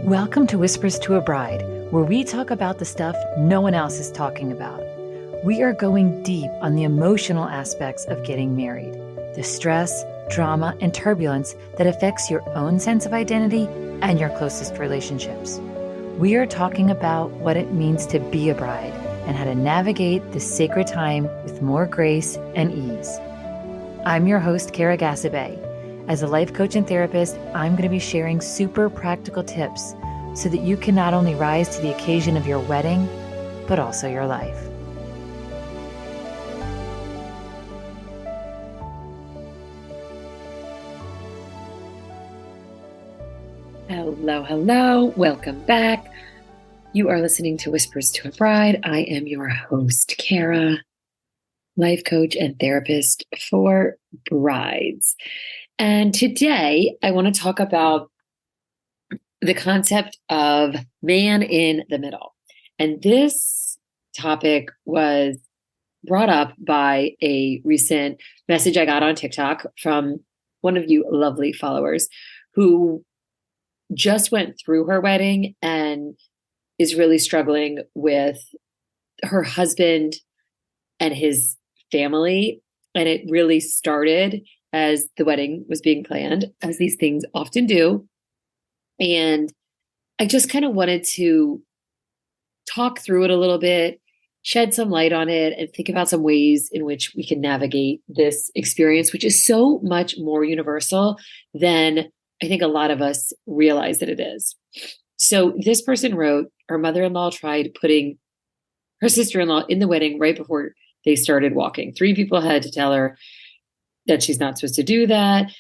Welcome to Whispers to a Bride, where we talk about the stuff no one else is talking about. We are going deep on the emotional aspects of getting married, the stress, drama, and turbulence that affects your own sense of identity and your closest relationships. We are talking about what it means to be a bride and how to navigate this sacred time with more grace and ease. I'm your host, Kara Gassabay. As a life coach and therapist, I'm going to be sharing super practical tips so that you can not only rise to the occasion of your wedding, but also your life. Hello. Welcome back. You are listening to Whispers to a Bride. I am your host, Kara, life coach and therapist for brides. And today I want to talk about the concept of man in the middle. And this topic was brought up by a recent message I got on TikTok from one of you lovely followers who just went through her wedding and is really struggling with her husband and his family. And it really started as the wedding was being planned, as these things often do. And I just kind of wanted to talk through it a little bit, shed some light on it, and think about some ways in which we can navigate this experience, which is so much more universal than I think a lot of us realize that it is. So this person wrote, her mother-in-law tried putting her sister-in-law in the wedding right before they started walking. 3 people had to tell her that she's not supposed to do that.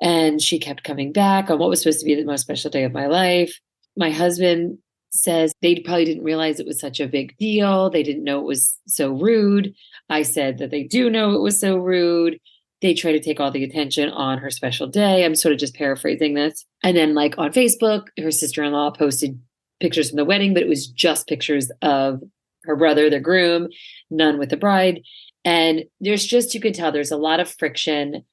And she kept coming back on what was supposed to be the most special day of my life. My husband says they probably didn't realize it was such a big deal. They didn't know it was so rude. I said that they do know it was so rude. They try to take all the attention on her special day. I'm sort of just paraphrasing this. And then like on Facebook, her sister-in-law posted pictures from the wedding, but it was just pictures of her brother, the groom, none with the bride. And there's just, you can tell there's a lot of friction.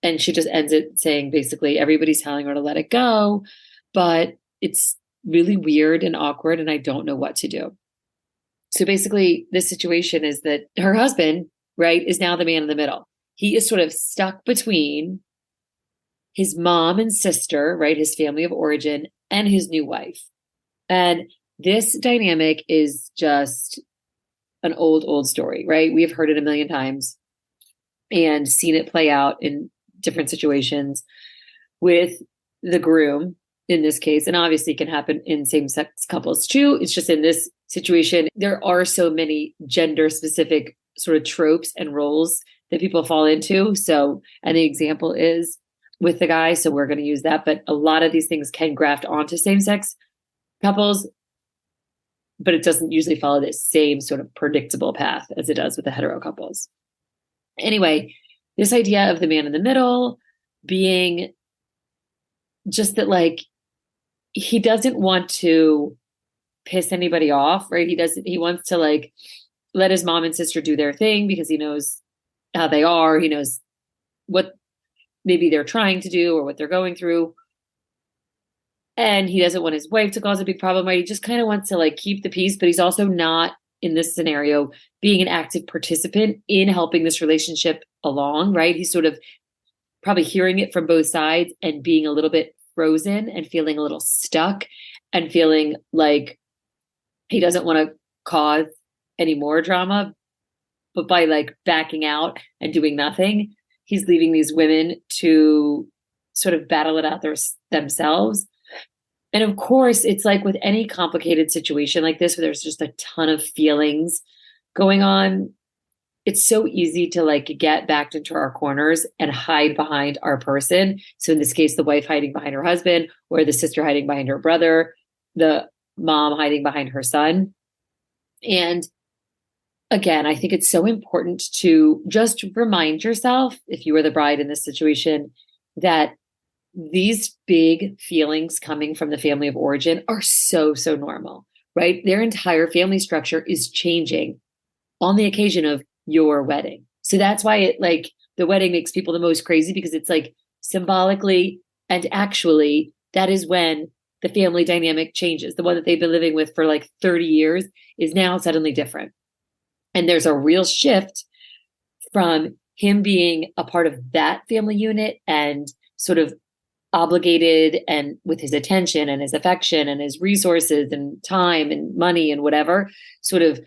And she just ends it saying, basically, everybody's telling her to let it go, but it's really weird and awkward, and I don't know what to do. So basically, this situation is that her husband, right, is now the man in the middle. He is sort of stuck between his mom and sister, right, his family of origin, and his new wife. And this dynamic is just an old story, right? We have heard it a million times and seen it play out in different situations with the groom in this case. And obviously it can happen in same-sex couples too. It's just in this situation, there are so many gender specific sort of tropes and roles that people fall into. So, and the example is with the guy. So we're going to use that. But a lot of these things can graft onto same-sex couples, but it doesn't usually follow this same sort of predictable path as it does with the hetero couples. Anyway, this idea of the man in the middle being just that, like, he doesn't want to piss anybody off, right? He wants to like let his mom and sister do their thing because he knows how they are. He knows what maybe they're trying to do or what they're going through. And he doesn't want his wife to cause a big problem, right? He just kind of wants to like keep the peace, but he's also not, in this scenario, being an active participant in helping this relationship along, right? He's sort of probably hearing it from both sides and being a little bit frozen and feeling a little stuck and feeling like he doesn't want to cause any more drama. But by like backing out and doing nothing, he's leaving these women to sort of battle it out themselves. And of course, it's like with any complicated situation like this, where there's just a ton of feelings going on, it's so easy to like get backed into our corners and hide behind our person. So in this case, the wife hiding behind her husband, or the sister hiding behind her brother, the mom hiding behind her son. And again, I think it's so important to just remind yourself, if you were the bride in this situation, that these big feelings coming from the family of origin are so normal, right? Their entire family structure is changing on the occasion of your wedding. So that's why it like the wedding makes people the most crazy, because it's like symbolically and actually that is when the family dynamic changes. The one that they've been living with for like 30 years is now suddenly different. And there's a real shift from him being a part of that family unit and sort of obligated and with his attention and his affection and his resources and time and money and whatever, sort of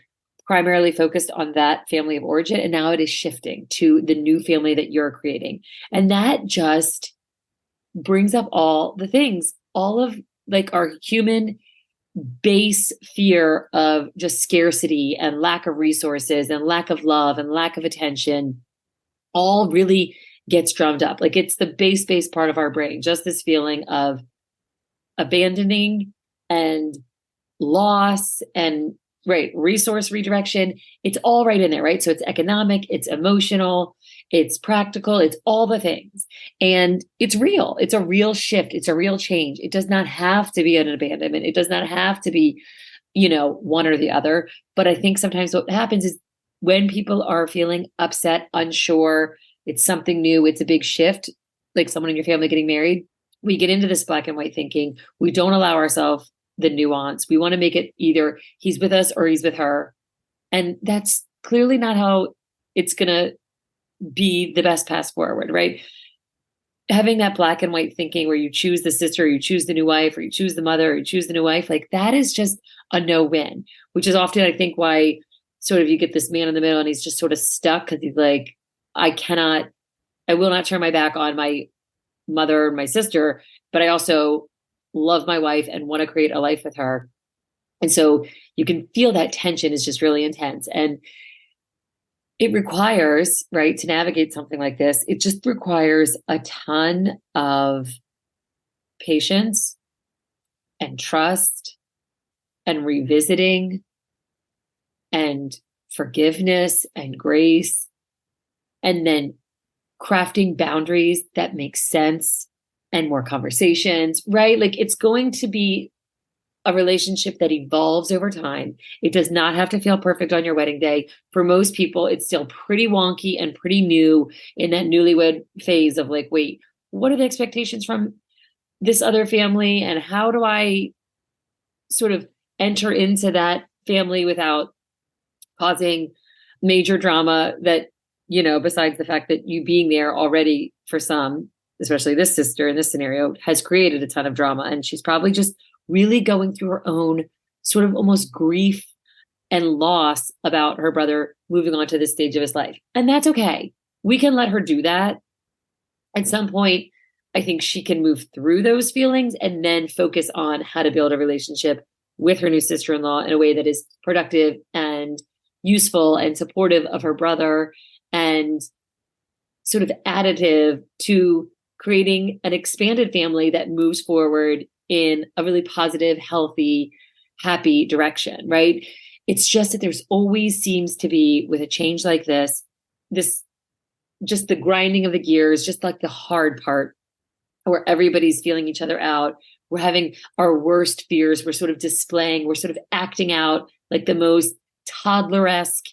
primarily focused on that family of origin. And now it is shifting to the new family that you're creating. And that just brings up all the things, all of like our human base fear of just scarcity and lack of resources and lack of love and lack of attention all really gets drummed up. Like it's the base part of our brain, just this feeling of abandoning and loss and resource redirection. It's all right in there, right? So it's economic, it's emotional, it's practical, it's all the things. And it's real. It's a real shift. It's a real change. It does not have to be an abandonment. It does not have to be, one or the other. But I think sometimes what happens is when people are feeling upset, unsure, it's something new, it's a big shift, like someone in your family getting married, we get into this black and white thinking. We don't allow ourselves the nuance. We want to make it either he's with us or he's with her. And that's clearly not how it's going to be the best path forward, right? Having that black and white thinking where you choose the sister, or you choose the new wife, or you choose the mother, or you choose the new wife, like that is just a no-win, which is often, I think, why sort of you get this man in the middle and he's just sort of stuck because he's like, I will not turn my back on my mother and my sister, but I also love my wife and want to create a life with her. And so you can feel that tension is just really intense. And it requires, right, to navigate something like this, it just requires a ton of patience and trust and revisiting and forgiveness and grace, and then crafting boundaries that make sense and more conversations, right? Like it's going to be a relationship that evolves over time. It does not have to feel perfect on your wedding day. For most people, it's still pretty wonky and pretty new in that newlywed phase of like, wait, what are the expectations from this other family? And how do I sort of enter into that family without causing major drama that, besides the fact that you being there already for some, especially this sister in this scenario, has created a ton of drama. And she's probably just really going through her own sort of almost grief and loss about her brother moving on to this stage of his life. And that's okay. We can let her do that. At some point, I think she can move through those feelings and then focus on how to build a relationship with her new sister-in-law in a way that is productive and useful and supportive of her brother and sort of additive to creating an expanded family that moves forward in a really positive, healthy, happy direction, right? It's just that there's always seems to be, with a change like this just the grinding of the gears, just like the hard part where everybody's feeling each other out. We're having our worst fears. We're sort of displaying, we're sort of acting out like the most toddler-esque,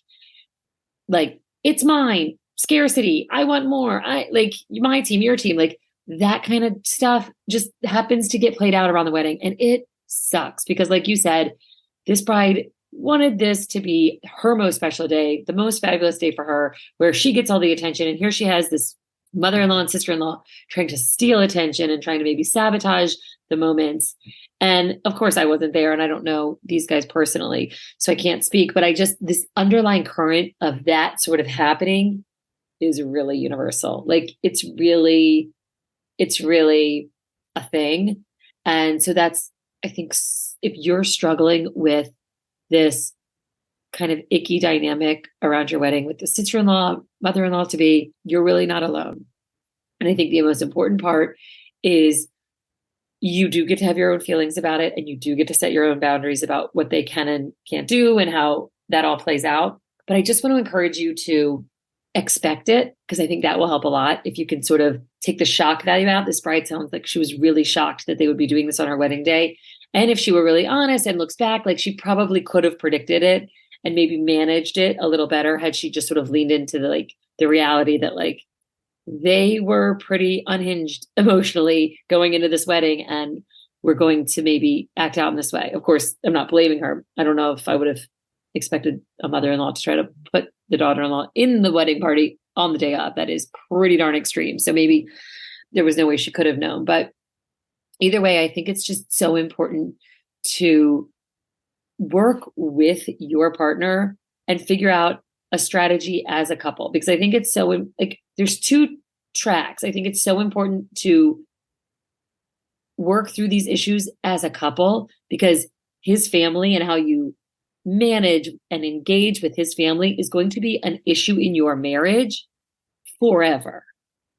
like, it's mine, scarcity, I want more, I like my team, your team, like that kind of stuff just happens to get played out around the wedding. And it sucks because, like you said, this bride wanted this to be her most special day, the most fabulous day for her, where she gets all the attention. And here she has this mother-in-law and sister-in-law trying to steal attention and trying to maybe sabotage the moments. And of course I wasn't there and I don't know these guys personally, so I can't speak, but this underlying current of that sort of happening is really universal. Like it's really a thing. And so that's, I think, if you're struggling with this kind of icky dynamic around your wedding with the sister-in-law, mother-in-law to be, you're really not alone. And I think the most important part is you do get to have your own feelings about it, and you do get to set your own boundaries about what they can and can't do and how that all plays out. But I just want to encourage you to expect it, because I think that will help a lot. If you can sort of take the shock value out, this bride sounds like she was really shocked that they would be doing this on her wedding day. And if she were really honest and looks back, like she probably could have predicted it and maybe managed it a little better had she just sort of leaned into the reality that like they were pretty unhinged emotionally going into this wedding, and we're going to maybe act out in this way. Of course, I'm not blaming her. I don't know if I would have expected a mother-in-law to try to put the daughter-in-law in the wedding party on the day of. That is pretty darn extreme. So maybe there was no way she could have known. But either way, I think it's just so important to work with your partner and figure out a strategy as a couple, because I think it's so, like, there's two tracks. I think it's so important to work through these issues as a couple, because his family and how you manage and engage with his family is going to be an issue in your marriage forever.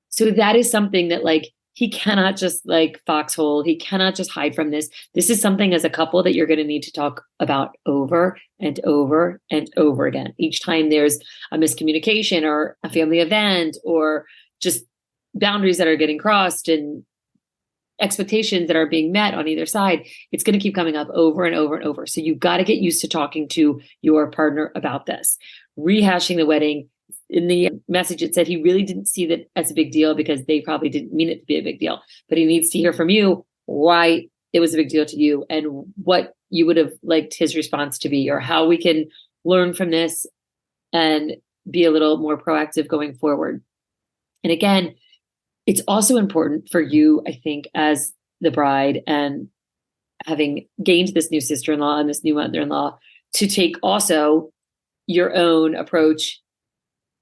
So that is something that, like, he cannot just like foxhole. He cannot just hide from this. This is something as a couple that you're going to need to talk about over and over and over again. Each time there's a miscommunication or a family event or just boundaries that are getting crossed and expectations that are being met on either side, it's going to keep coming up over and over and over. So you've got to get used to talking to your partner about this. Rehashing the wedding. In the message, it said he really didn't see that as a big deal because they probably didn't mean it to be a big deal, but he needs to hear from you why it was a big deal to you and what you would have liked his response to be, or how we can learn from this and be a little more proactive going forward. And again, it's also important for you, I think, as the bride and having gained this new sister-in-law and this new mother-in-law, to take also your own approach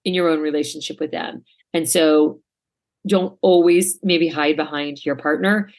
in your own relationship with them. And so don't always maybe hide behind your partner.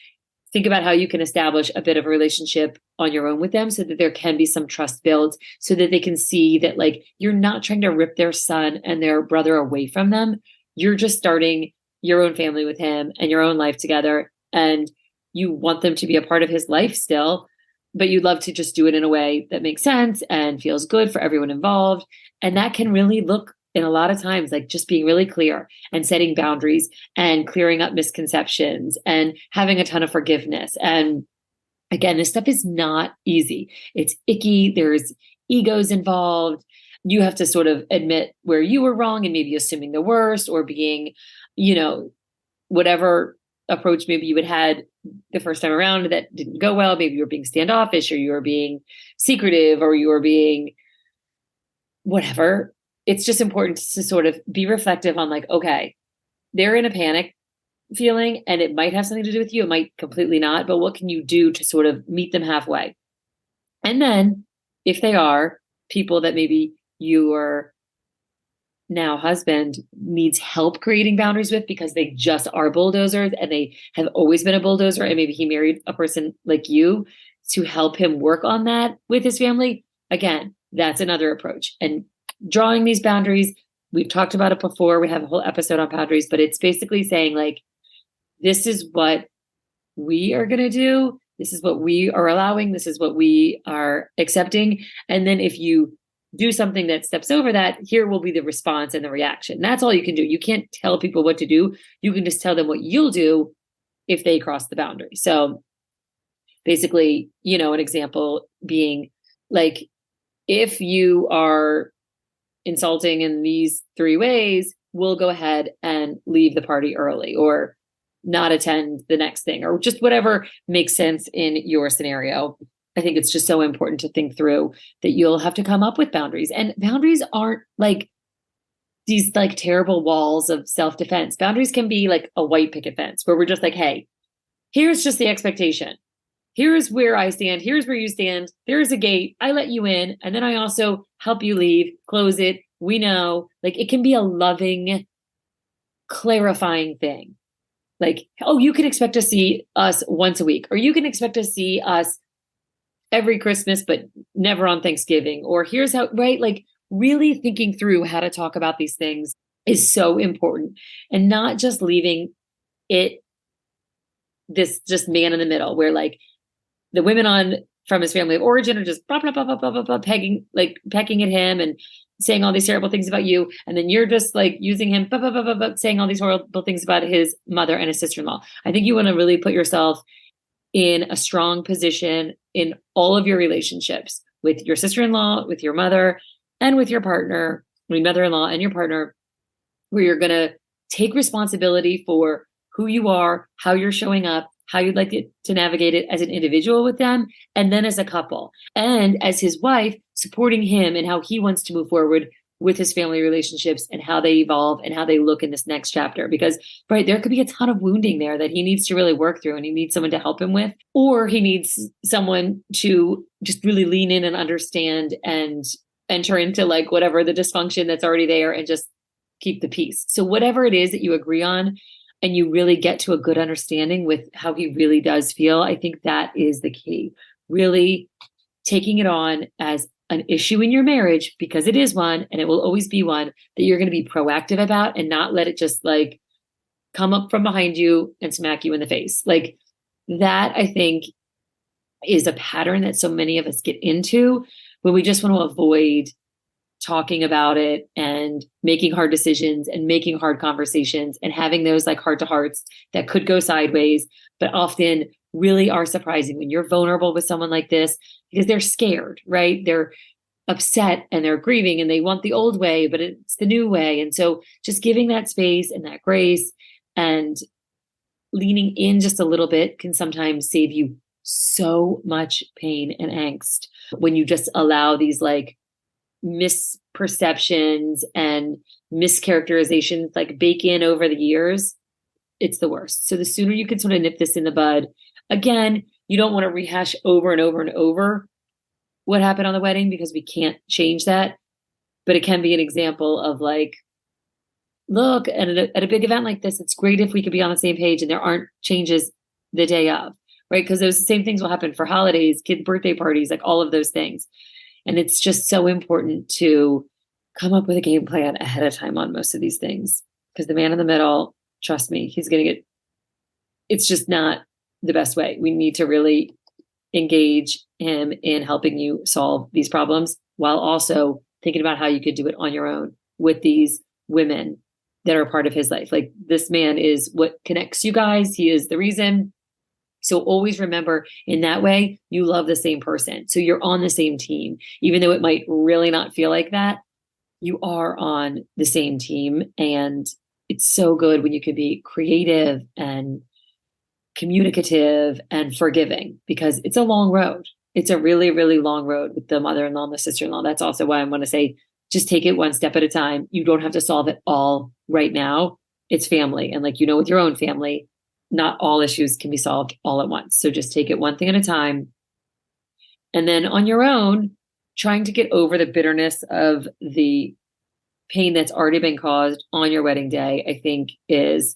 Think about how you can establish a bit of a relationship on your own with them so that there can be some trust built, so that they can see that, like, you're not trying to rip their son and their brother away from them. You're just starting your own family with him and your own life together. And you want them to be a part of his life still, but you'd love to just do it in a way that makes sense and feels good for everyone involved. And that can really look, in a lot of times, like just being really clear and setting boundaries and clearing up misconceptions and having a ton of forgiveness. And again, this stuff is not easy. It's icky. There's egos involved. You have to sort of admit where you were wrong and maybe assuming the worst, or being, whatever approach maybe you had the first time around that didn't go well. Maybe you were being standoffish, or you were being secretive, or you were being whatever. It's just important to sort of be reflective on, like, okay, they're in a panic feeling and it might have something to do with you. It might completely not, but what can you do to sort of meet them halfway? And then if they are people that maybe your now husband needs help creating boundaries with, because they just are bulldozers and they have always been a bulldozer, and maybe he married a person like you to help him work on that with his family, again, that's another approach. And drawing these boundaries, we've talked about it before. We have a whole episode on boundaries, but it's basically saying, like, this is what we are going to do. This is what we are allowing. This is what we are accepting. And then if you do something that steps over that, here will be the response and the reaction. That's all you can do. You can't tell people what to do. You can just tell them what you'll do if they cross the boundary. So basically, an example being, like, if you are insulting in these 3 ways, we'll go ahead and leave the party early, or not attend the next thing, or just whatever makes sense in your scenario. I think it's just so important to think through that you'll have to come up with boundaries. And boundaries aren't like these like terrible walls of self-defense. Boundaries can be like a white picket fence where we're just like, hey, here's just the expectation. Here's where I stand. Here's where you stand. There's a gate. I let you in. And then I also help you leave, close it. We know, like, it can be a loving, clarifying thing. Like, oh, you can expect to see us once a week, or you can expect to see us every Christmas, but never on Thanksgiving. Or here's how, right? Like, really thinking through how to talk about these things is so important, and not just leaving it this just man in the middle where, like, the women from his family of origin are just blah, blah, blah, blah, blah, blah, blah, pecking at him and saying all these terrible things about you. And then you're just like using him, blah, blah, blah, blah, blah, saying all these horrible things about his mother and his sister-in-law. I think you want to really put yourself in a strong position in all of your relationships with your sister-in-law, with your mother, and with your partner, your mother-in-law and your partner, where you're going to take responsibility for who you are, how you're showing up, how you'd like it to navigate it as an individual with them, and then as a couple. And as his wife, supporting him and how he wants to move forward with his family relationships and how they evolve and how they look in this next chapter. Because, right, there could be a ton of wounding there that he needs to really work through, and he needs someone to help him with, or he needs someone to just really lean in and understand and enter into like whatever the dysfunction that's already there and just keep the peace. So whatever it is that you agree on and you really get to a good understanding with how he really does feel, I think that is the key. Really taking it on as an issue in your marriage, because it is one and it will always be one that you're going to be proactive about, and not let it just like come up from behind you and smack you in the face. Like that, I think, is a pattern that so many of us get into when we just want to avoid talking about it and making hard decisions and making hard conversations and having those like heart to hearts that could go sideways, but often really are surprising when you're vulnerable with someone like this, because they're scared, right? They're upset and they're grieving and they want the old way, but it's the new way. And so just giving that space and that grace and leaning in just a little bit can sometimes save you so much pain and angst when you just allow these like misperceptions and mischaracterizations like bake in over the years. It's the worst. So the sooner you can sort of nip this in the bud. Again, you don't want to rehash over and over and over what happened on the wedding, because we can't change that. But it can be an example of like, look, at a big event like this, it's great if we could be on the same page and there aren't changes the day of, right? Because those same things will happen for holidays, kids' birthday parties, like all of those things. And it's just so important to come up with a game plan ahead of time on most of these things, because the man in the middle, trust me, he's going to get, it's just not the best way. We need to really engage him in helping you solve these problems while also thinking about how you could do it on your own with these women that are part of his life. Like this man is what connects you guys. He is the reason. So always remember, in that way, you love the same person. So you're on the same team, even though it might really not feel like that. You are on the same team. And it's so good when you can be creative and communicative and forgiving, because it's a long road. It's a really, really long road with the mother-in-law and the sister-in-law. That's also why I want to say, just take it one step at a time. You don't have to solve it all right now. It's family. And like, with your own family, not all issues can be solved all at once. So just take it one thing at a time. And then on your own, trying to get over the bitterness of the pain that's already been caused on your wedding day, I think is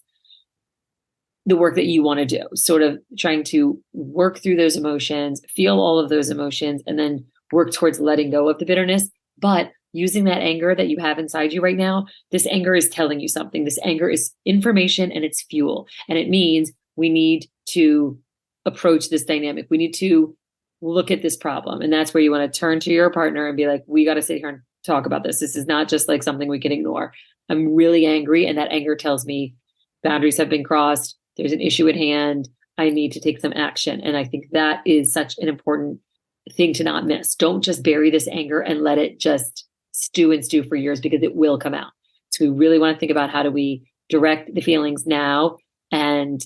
the work that you want to do. Sort of trying to work through those emotions, feel all of those emotions, and then work towards letting go of the bitterness. But using that anger that you have inside you right now, this anger is telling you something. This anger is information and it's fuel. And it means we need to approach this dynamic. We need to look at this problem. And that's where you want to turn to your partner and be like, we got to sit here and talk about this. This is not just like something we can ignore. I'm really angry. And that anger tells me boundaries have been crossed. There's an issue at hand. I need to take some action. And I think that is such an important thing to not miss. Don't just bury this anger and let it just stew and stew for years, because it will come out. So we really want to think about how do we direct the feelings now and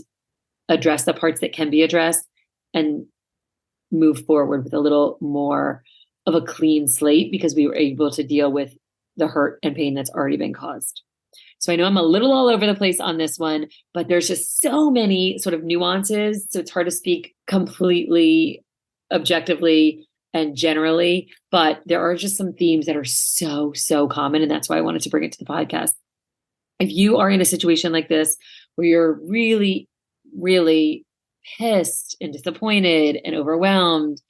address the parts that can be addressed and move forward with a little more of a clean slate, because we were able to deal with the hurt and pain that's already been caused. So I know I'm a little all over the place on this one, but there's just so many sort of nuances. So it's hard to speak completely objectively and generally, but there are just some themes that are so, so common. And that's why I wanted to bring it to the podcast. If you are in a situation like this, where you're really, really pissed and disappointed and overwhelmed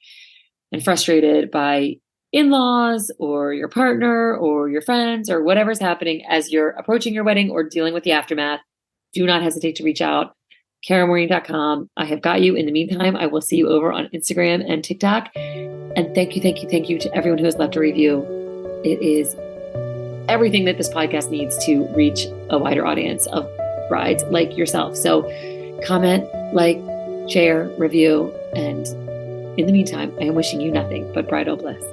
and frustrated by in-laws or your partner or your friends or whatever's happening as you're approaching your wedding or dealing with the aftermath, do not hesitate to reach out. KaraMaureen.com. I have got you. In the meantime, I will see you over on Instagram and TikTok. And thank you to everyone who has left a review. It is everything that this podcast needs to reach a wider audience of brides like yourself. So comment, like, share, review, and in the meantime, I am wishing you nothing but bridal bliss.